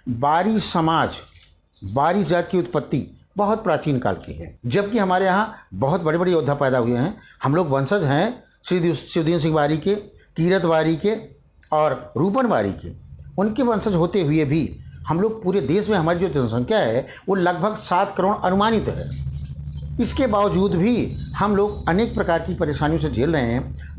बारी समाज, बारी जात की उत्पत्ति बहुत प्राचीन काल की है, जबकि हमारे यहाँ बहुत बड़े बड़े योद्धा पैदा हुए हैं। हम लोग वंशज हैं श्री शिवदीन सिंह बारी के, कीरत बारी के और रूपन बारी के। उनके वंशज होते हुए भी हम लोग पूरे देश में हमारी जो जनसंख्या है वो लगभग 7 करोड़ अनुमानित है। इसके बावजूद भी हम लोग अनेक प्रकार की परेशानियों से झेल रहे हैं।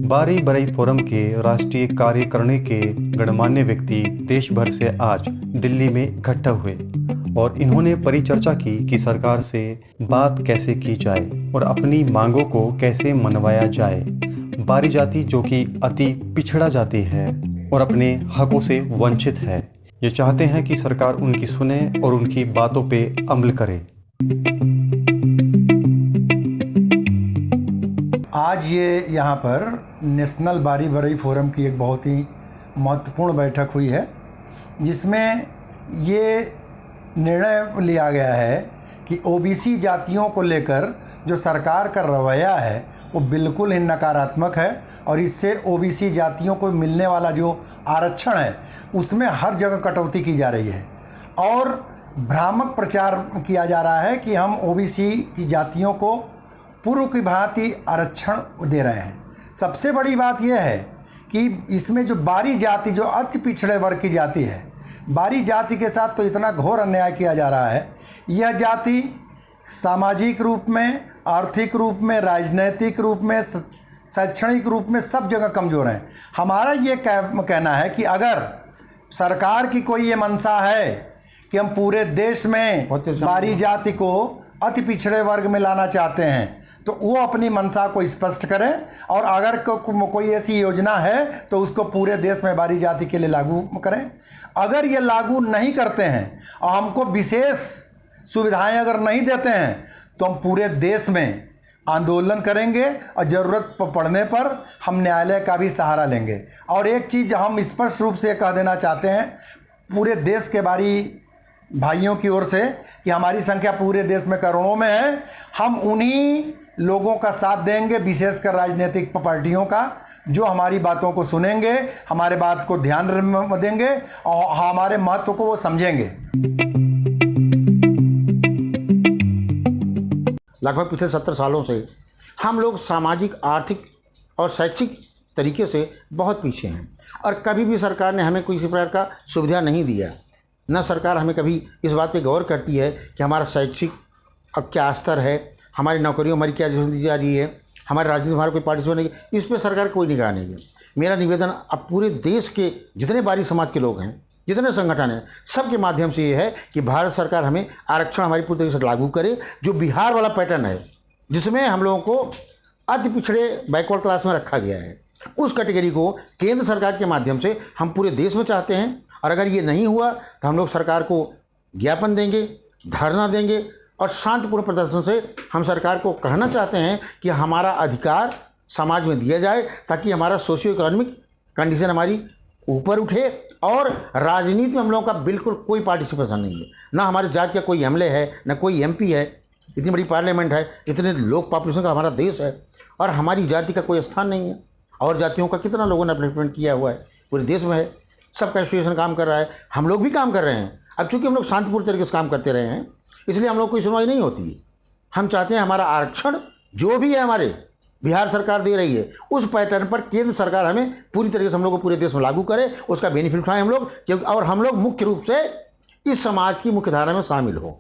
बारी बरई फोरम के राष्ट्रीय कार्यकारिणी के गणमान्य व्यक्ति देश भर से आज दिल्ली में इकट्ठा हुए और इन्होंने परिचर्चा की कि सरकार से बात कैसे की जाए और अपनी मांगों को कैसे मनवाया जाए। बारी जाति जो कि अति पिछड़ा जाति है और अपने हकों से वंचित है, ये चाहते हैं कि सरकार उनकी सुने और उनकी बातों पे अमल करे। आज ये यहाँ पर नेशनल बारी बरई फोरम की एक बहुत ही महत्वपूर्ण बैठक हुई है, जिसमें ये निर्णय लिया गया है कि ओबीसी जातियों को लेकर जो सरकार का रवैया है वो बिल्कुल ही नकारात्मक है और इससे ओबीसी जातियों को मिलने वाला जो आरक्षण है उसमें हर जगह कटौती की जा रही है और भ्रामक प्रचार किया जा रहा है कि हम ओबीसी की जातियों को पूर्व की भांति आरक्षण दे रहे हैं। सबसे बड़ी बात यह है कि इसमें जो बारी जाति, जो अति पिछड़े वर्ग की जाति है, बारी जाति के साथ तो इतना घोर अन्याय किया जा रहा है। यह जाति सामाजिक रूप में, आर्थिक रूप में, राजनैतिक रूप में, शैक्षणिक रूप में सब जगह कमज़ोर है। हमारा ये कहना है कि अगर सरकार की कोई ये मंशा है कि हम पूरे देश में बारी जाति को अति पिछड़े वर्ग में लाना चाहते हैं तो वो अपनी मंशा को स्पष्ट करें और अगर कोई ऐसी योजना है तो उसको पूरे देश में बारी जाति के लिए लागू करें। अगर ये लागू नहीं करते हैं और हमको विशेष सुविधाएं अगर नहीं देते हैं तो हम पूरे देश में आंदोलन करेंगे और ज़रूरत पड़ने पर हम न्यायालय का भी सहारा लेंगे। और एक चीज़ हम स्पष्ट रूप से कह देना चाहते हैं पूरे देश के बारी भाइयों की ओर से कि हमारी संख्या पूरे देश में करोड़ों में है। हम उन्हीं लोगों का साथ देंगे, विशेषकर राजनीतिक पार्टियों का, जो हमारी बातों को सुनेंगे, हमारे बात को ध्यान देंगे और हमारे महत्व को वो समझेंगे। लगभग पिछले 70 सालों से हम लोग सामाजिक, आर्थिक और शैक्षिक तरीके से बहुत पीछे हैं और कभी भी सरकार ने हमें कोई इसी प्रकार का सुविधा नहीं दिया। न सरकार हमें कभी इस बात पे गौर करती है कि हमारा शैक्षिक अब क्या स्तर है, हमारी नौकरियों हमारी क्या दी जा रही है, हमारे राजनीति में हमारा कोई पार्टिसिपेट नहीं, इस पर सरकार कोई निगाह नहीं है। मेरा निवेदन अब पूरे देश के जितने बारी समाज के लोग हैं, जितने संगठन हैं, सबके माध्यम से ये है कि भारत सरकार हमें आरक्षण हमारी पूरी तरीके से लागू करे। जो बिहार वाला पैटर्न है जिसमें हम लोगों को अति पिछड़े बैकवर्ड क्लास में रखा गया है, उस कैटेगरी को केंद्र सरकार के माध्यम से हम पूरे देश में चाहते हैं। और अगर ये नहीं हुआ तो हम लोग सरकार को ज्ञापन देंगे, धरना देंगे और शांतिपूर्ण प्रदर्शन से हम सरकार को कहना चाहते हैं कि हमारा अधिकार समाज में दिया जाए ताकि हमारा सोशियो इकोनॉमिक कंडीशन हमारी ऊपर उठे। और राजनीति में हम लोगों का बिल्कुल कोई पार्टिसिपेशन नहीं है, ना हमारे जात का कोई एमएलए है, ना कोई एमपी है। इतनी बड़ी पार्लियामेंट है, इतने लोग पॉपुलेशन का हमारा देश है और हमारी जाति का कोई स्थान नहीं है। और जातियों का कितना लोगों ने अपलिफ्टमेंट किया हुआ है, पूरे देश में है, सबका एसोसिएशन काम कर रहा है, हम लोग भी काम कर रहे हैं। अब चूँकि हम लोग शांतिपूर्ण तरीके से काम करते रहे हैं इसलिए हम लोग कोई सुनवाई नहीं होती है। हम चाहते हैं हमारा आरक्षण जो भी है हमारे बिहार सरकार दे रही है उस पैटर्न पर केंद्र सरकार हमें पूरी तरीके से हम लोग को पूरे देश में लागू करे, उसका बेनिफिट उठाएं हम लोग, क्योंकि और हम लोग मुख्य रूप से इस समाज की मुख्य धारा में शामिल हो।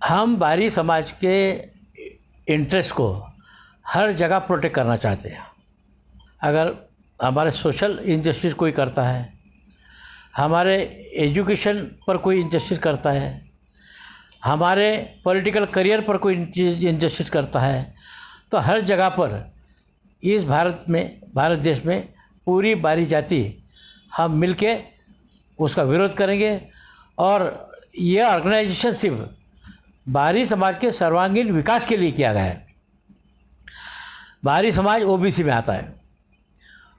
हम बारी समाज के इंटरेस्ट को हर जगह प्रोटेक्ट करना चाहते हैं। अगर हमारे सोशल इनजस्टिस कोई करता है, हमारे एजुकेशन पर कोई इनजस्टिस करता है, हमारे पॉलिटिकल करियर पर कोई इनजस्टिस करता है, तो हर जगह पर इस भारत देश में पूरी बारी जाति हम मिलके उसका विरोध करेंगे। और यह ऑर्गेनाइजेशन सिर्फ बारी समाज के सर्वांगीण विकास के लिए किया गया है। बारी समाज ओबीसी में आता है।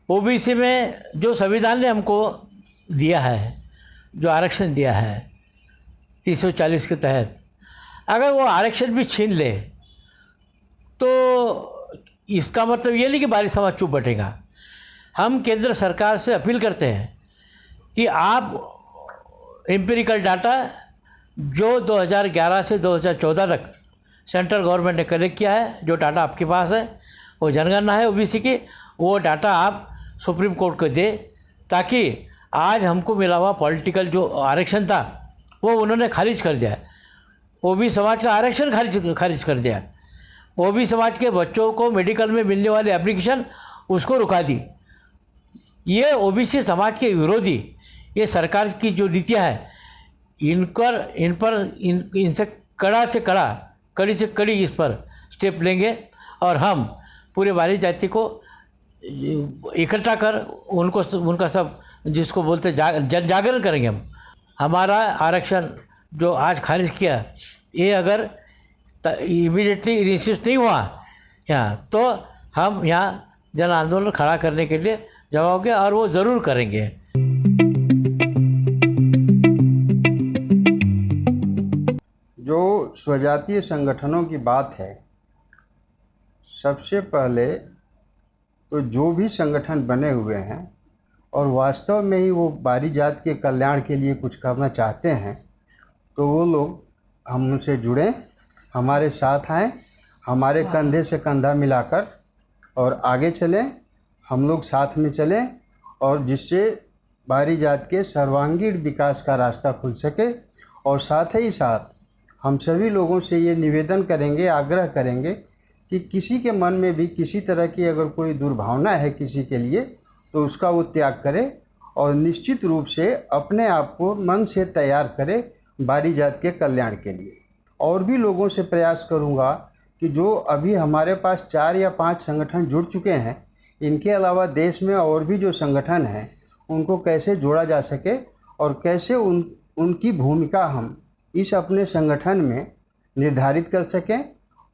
ओबीसी में जो संविधान ने हमको दिया है, जो आरक्षण दिया है 340 के तहत, अगर वो आरक्षण भी छीन ले तो इसका मतलब ये नहीं कि बारी समाज चुप बैठेगा। हम केंद्र सरकार से अपील करते हैं कि आप एम्पिरिकल डाटा जो 2011 से 2014 तक सेंट्रल गवर्नमेंट ने कलेक्ट किया है, जो डाटा आपके पास है, वो जनगणना है ओबीसी की, वो डाटा आप सुप्रीम कोर्ट को दे, ताकि आज हमको मिला हुआ पॉलिटिकल जो आरक्षण था वो उन्होंने खारिज कर दिया। ओबीसी समाज का आरक्षण खारिज कर दिया। ओबीसी समाज के बच्चों को मेडिकल में मिलने वाले एप्लीकेशन उसको रुका दी। ये ओबीसी समाज के विरोधी ये सरकार की जो नीतियाँ है, इनसे कड़ी से कड़ी इस पर स्टेप लेंगे और हम पूरे बारी जाति को इकट्ठा कर उनका सब जिसको बोलते जन जागरण करेंगे हम। हमारा आरक्षण जो आज खारिज किया, ये अगर इमीडिएटली इनिशिएट नहीं हुआ यहाँ, तो हम यहाँ जन आंदोलन खड़ा करने के लिए जाओगे और वो ज़रूर करेंगे। जो स्वजातीय संगठनों की बात है, सबसे पहले तो जो भी संगठन बने हुए हैं और वास्तव में ही वो बारी जात के कल्याण के लिए कुछ करना चाहते हैं, तो वो लोग हमसे जुड़ें, हमारे साथ आएँ, हमारे कंधे से कंधा मिलाकर और आगे चलें, हम लोग साथ में चलें, और जिससे बारी जात के सर्वांगीण विकास का रास्ता खुल सके। और साथ ही साथ हम सभी लोगों से ये निवेदन करेंगे, आग्रह करेंगे कि किसी के मन में भी किसी तरह की अगर कोई दुर्भावना है किसी के लिए, तो उसका वो त्याग करे और निश्चित रूप से अपने आप को मन से तैयार करे बारी जात के कल्याण के लिए। और भी लोगों से प्रयास करूँगा कि जो अभी हमारे पास 4 या 5 संगठन जुड़ चुके हैं, इनके अलावा देश में और भी जो संगठन हैं उनको कैसे जोड़ा जा सके और कैसे उनकी भूमिका हम इस अपने संगठन में निर्धारित कर सकें,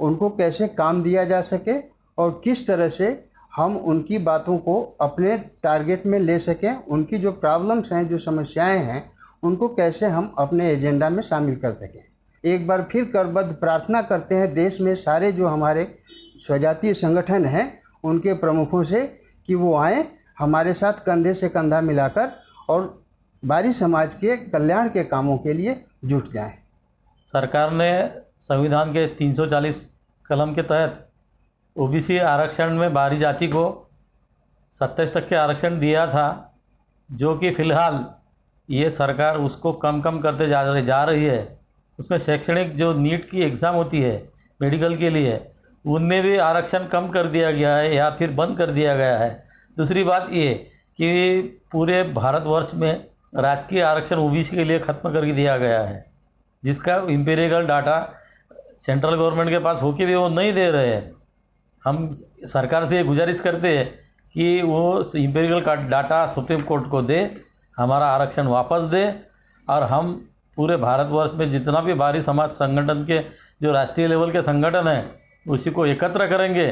उनको कैसे काम दिया जा सके और किस तरह से हम उनकी बातों को अपने टारगेट में ले सकें, उनकी जो प्रॉब्लम्स हैं, जो समस्याएं हैं, उनको कैसे हम अपने एजेंडा में शामिल कर सकें। एक बार फिर करबद्ध प्रार्थना करते हैं देश में सारे जो हमारे स्वजातीय संगठन हैं उनके प्रमुखों से कि वो आएँ, हमारे साथ कंधे से कंधा मिलाकर और बारी समाज के कल्याण के कामों के लिए जुट जाएं। सरकार ने संविधान के 340 कलम के तहत ओबीसी आरक्षण में बारी जाति को 27% आरक्षण दिया था, जो कि फ़िलहाल ये सरकार उसको कम करते जा रही है। उसमें शैक्षणिक जो नीट की एग्ज़ाम होती है मेडिकल के लिए, उनमें भी आरक्षण कम कर दिया गया है या फिर बंद कर दिया गया है। दूसरी बात ये कि पूरे भारतवर्ष में राजकीय आरक्षण ओबीसी के लिए ख़त्म कर दिया गया है, जिसका एम्पिरिकल डाटा सेंट्रल गवर्नमेंट के पास होके भी वो नहीं दे रहे हैं। हम सरकार से ये गुजारिश करते हैं कि वो एम्पिरिकल डाटा सुप्रीम कोर्ट को दे, हमारा आरक्षण वापस दे, और हम पूरे भारतवर्ष में जितना भी बारी समाज संगठन के जो राष्ट्रीय लेवल के संगठन हैं उसी को एकत्र करेंगे।